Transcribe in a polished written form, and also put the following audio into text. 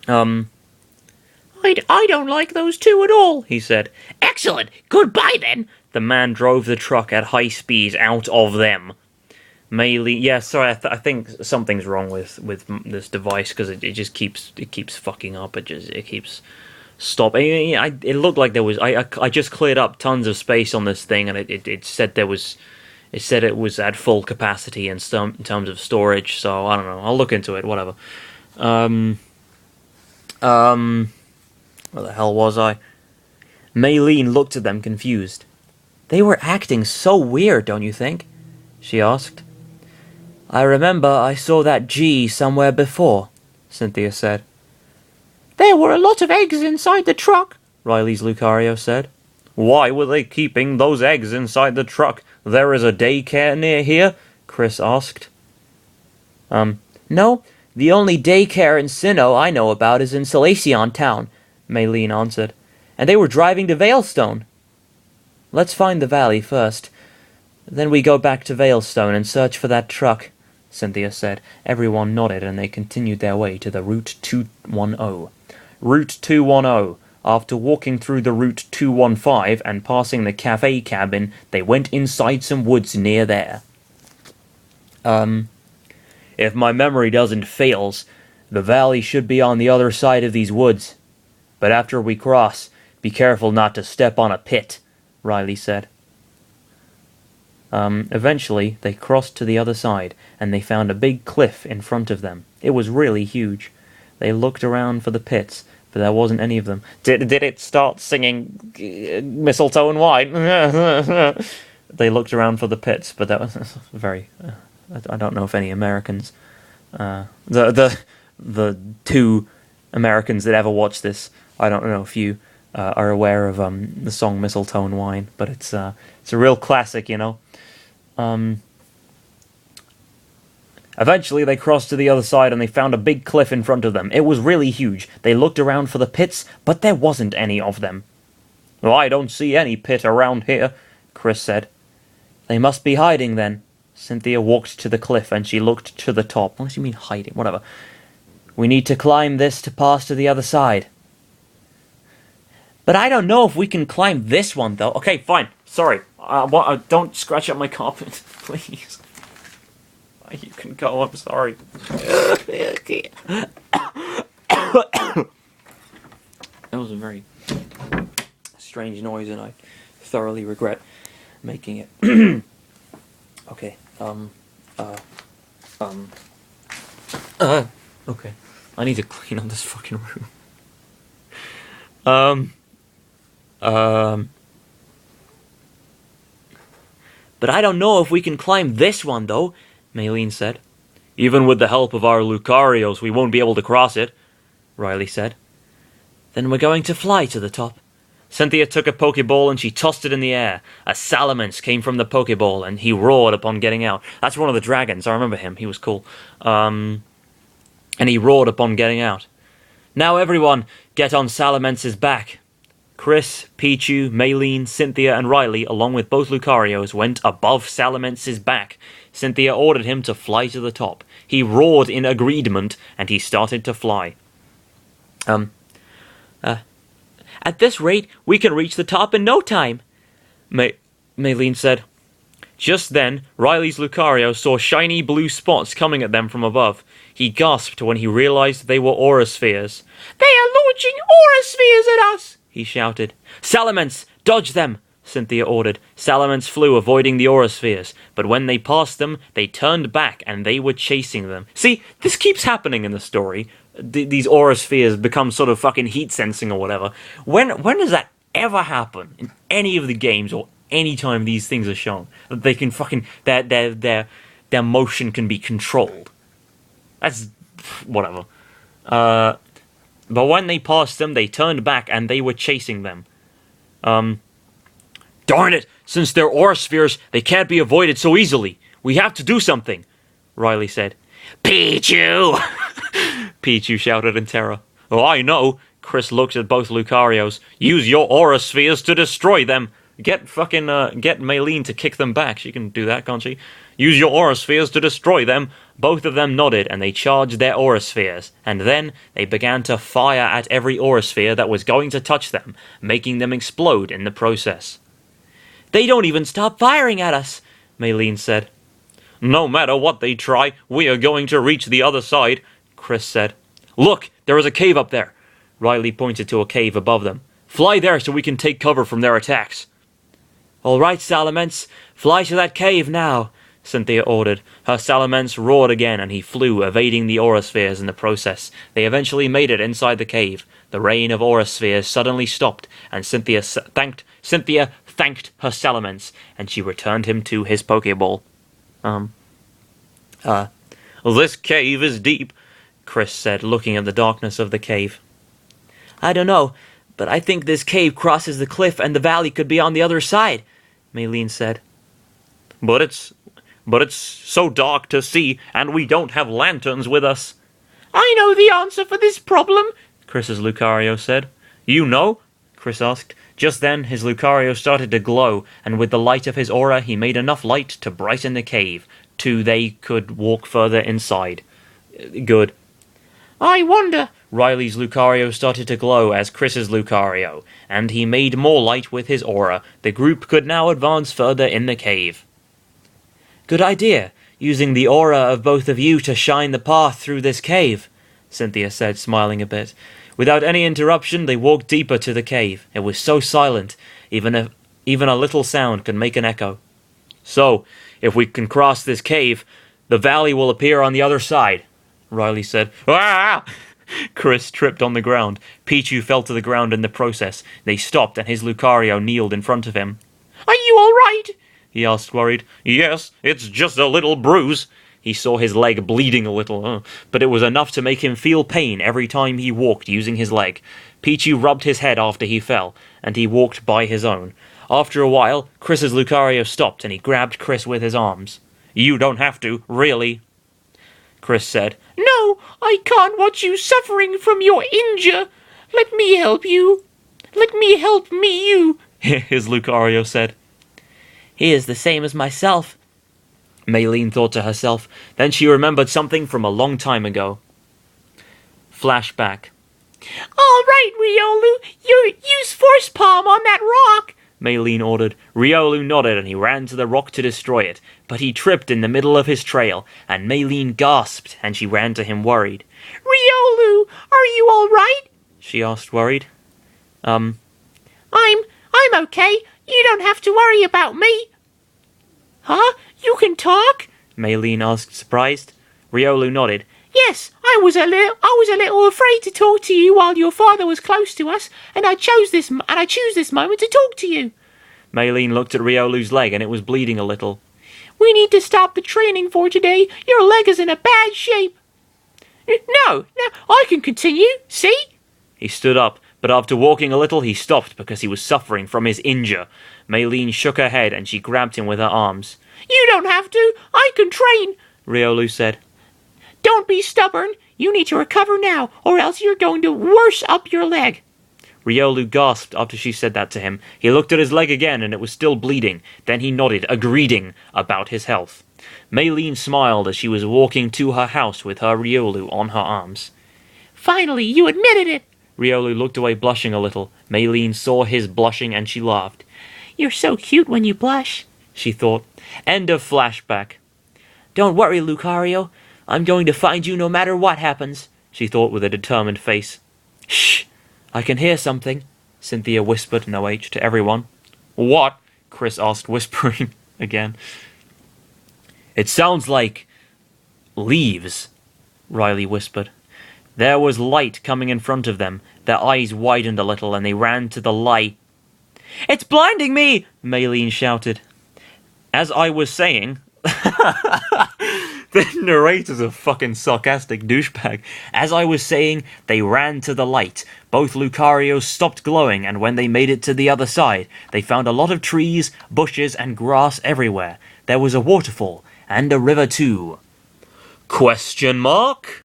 I don't like those two at all, he said. Excellent! Goodbye, then! The man drove the truck at high speed out of them. Maylee, yeah, sorry, I think something's wrong with this device, because it just keeps fucking up. It keeps stopping. It looked like there was. I just cleared up tons of space on this thing, and it said there was. It said it was at full capacity in terms of storage. So I don't know. I'll look into it. Whatever. Where the hell was I? Maylene looked at them confused. They were acting so weird, don't you think? She asked. I remember I saw that G somewhere before, Cynthia said. There were a lot of eggs inside the truck, Riley's Lucario said. Why were they keeping those eggs inside the truck? There is a daycare near here? Chris asked. No, the only daycare in Sinnoh I know about is in Salacion Town, Maylene answered. And they were driving to Veilstone. Let's find the valley first. Then we go back to Veilstone and search for that truck, Cynthia said. Everyone nodded and they continued their way to the Route 210. Route 210. After walking through the Route 215 and passing the cafe cabin, they went inside some woods near there. If my memory doesn't fail, the valley should be on the other side of these woods. But after we cross, be careful not to step on a pit, Riley said. Eventually, they crossed to the other side, and they found a big cliff in front of them. It was really huge. They looked around for the pits, but there wasn't any of them. Did it start singing Mistletoe and Wine? They looked around for the pits, but that was very... I don't know if any Americans... the two Americans that ever watched this, I don't know if you are aware of the song Mistletoe and Wine, but it's a real classic, you know. Eventually, they crossed to the other side and they found a big cliff in front of them. It was really huge. They looked around for the pits, but there wasn't any of them. Well, I don't see any pit around here, Chris said. They must be hiding then. Cynthia walked to the cliff and she looked to the top. What do you mean hiding? Whatever. We need to climb this to pass to the other side. But I don't know if we can climb this one, though. Okay, fine. Sorry. Don't scratch up my carpet, please. You can go, I'm sorry. That was a very strange noise, and I thoroughly regret making it. Okay, okay. I need to clean up this fucking room. But I don't know if we can climb this one, though, Maylene said. Even with the help of our Lucarios, we won't be able to cross it, Riley said. Then we're going to fly to the top. Cynthia took a Pokeball and she tossed it in the air. A Salamence came from the Pokeball and he roared upon getting out. That's one of the dragons, I remember him, he was cool. And he roared upon getting out. Now everyone, get on Salamence's back. Chris, Pichu, Maylene, Cynthia, and Riley, along with both Lucarios, went above Salamence's back. Cynthia ordered him to fly to the top. He roared in agreement, and he started to fly. At this rate, we can reach the top in no time, Maylene said. Just then, Riley's Lucario saw shiny blue spots coming at them from above. He gasped when he realized they were aura spheres. They are launching aura spheres at us! He shouted. Salamence, dodge them! Cynthia ordered. Salamence flew, avoiding the aura spheres, but when they passed them, they turned back and they were chasing them. See, this keeps happening in the story. These aura spheres become sort of fucking heat sensing or whatever. When does that ever happen in any of the games or any time these things are shown? That they can fucking their motion can be controlled. That's whatever. But when they passed them, they turned back and they were chasing them. Darn it! Since they're aura spheres, they can't be avoided so easily. We have to do something, Riley said. Pichu! Pichu shouted in terror. Oh, I know. Chris looked at both Lucarios. Use your aura spheres to destroy them. Get Maylene to kick them back. She can do that, can't she? Use your aura spheres to destroy them. Both of them nodded and they charged their aura spheres, and then they began to fire at every aura sphere that was going to touch them, making them explode in the process. "They don't even stop firing at us," Maylene said. "No matter what they try, we are going to reach the other side," Chris said. "Look, there is a cave up there." Riley pointed to a cave above them. "Fly there so we can take cover from their attacks." "All right, Salamence, fly to that cave now," Cynthia ordered. Her Salamence roared again and he flew, evading the aura spheres in the process. They eventually made it inside the cave. The rain of aura spheres suddenly stopped, and Cynthia thanked her Salamence, and she returned him to his Pokeball. "This cave is deep," Chris said, looking at the darkness of the cave. "I don't know, but I think this cave crosses the cliff and the valley could be on the other side," Maylene said. But it's so dark to see, and we don't have lanterns with us." "I know the answer for this problem," Chris's Lucario said. "You know?" Chris asked. Just then, his Lucario started to glow, and with the light of his aura, he made enough light to brighten the cave, they could walk further inside. Good. "I wonder..." Riley's Lucario started to glow as Chris's Lucario, and he made more light with his aura. The group could now advance further in the cave. "Good idea, using the aura of both of you to shine the path through this cave," Cynthia said, smiling a bit. Without any interruption, they walked deeper to the cave. It was so silent, even a little sound could make an echo. "So, if we can cross this cave, the valley will appear on the other side," Riley said. "Ah!" Chris tripped on the ground. Pichu fell to the ground in the process. They stopped and his Lucario kneeled in front of him. "Are you all right?" he asked, worried. "Yes, it's just a little bruise." He saw his leg bleeding a little, but it was enough to make him feel pain every time he walked using his leg. Pichu rubbed his head after he fell, and he walked by his own. After a while, Chris's Lucario stopped and he grabbed Chris with his arms. "You don't have to, really," Chris said. "No, I can't watch you suffering from your injury. Let me help you. Let me help you," his Lucario said. "He is the same as myself," Maylene thought to herself. Then she remembered something from a long time ago. Flashback. "All right, Riolu, you use Force Palm on that rock," Maylene ordered. Riolu nodded and he ran to the rock to destroy it, but he tripped in the middle of his trail, and Maylene gasped and she ran to him worried. "Riolu, are you all right?" she asked, worried. I'm okay. You don't have to worry about me." "Huh? You can talk?" Maylene asked, surprised. Riolu nodded. "Yes, I was a little afraid to talk to you while your father was close to us, and I choose this moment to talk to you." Maylene looked at Riolu's leg, and it was bleeding a little. "We need to stop the training for today. Your leg is in a bad shape." No, I can continue. See?" He stood up, but after walking a little, he stopped because he was suffering from his injury. Maylene shook her head, and she grabbed him with her arms. "You don't have to. I can train," Riolu said. "Don't be stubborn. You need to recover now, or else you're going to worse up your leg." Riolu gasped after she said that to him. He looked at his leg again, and it was still bleeding. Then he nodded, agreeing about his health. Maylene smiled as she was walking to her house with her Riolu on her arms. "Finally, you admitted it." Riolu looked away, blushing a little. Maylene saw his blushing, and she laughed. "You're so cute when you blush," she thought. End of flashback. "Don't worry, Lucario. I'm going to find you no matter what happens," she thought with a determined face. "Shh! I can hear something," Cynthia whispered in OH to everyone. "What?" Chris asked, whispering again. "It sounds like leaves," Riley whispered. There was light coming in front of them. Their eyes widened a little and they ran to the light. "It's blinding me!" Maylene shouted. As I was saying... The narrator's a fucking sarcastic douchebag. As I was saying, they ran to the light. Both Lucarios stopped glowing, and when they made it to the other side, they found a lot of trees, bushes, and grass everywhere. There was a waterfall, and a river too. Question mark?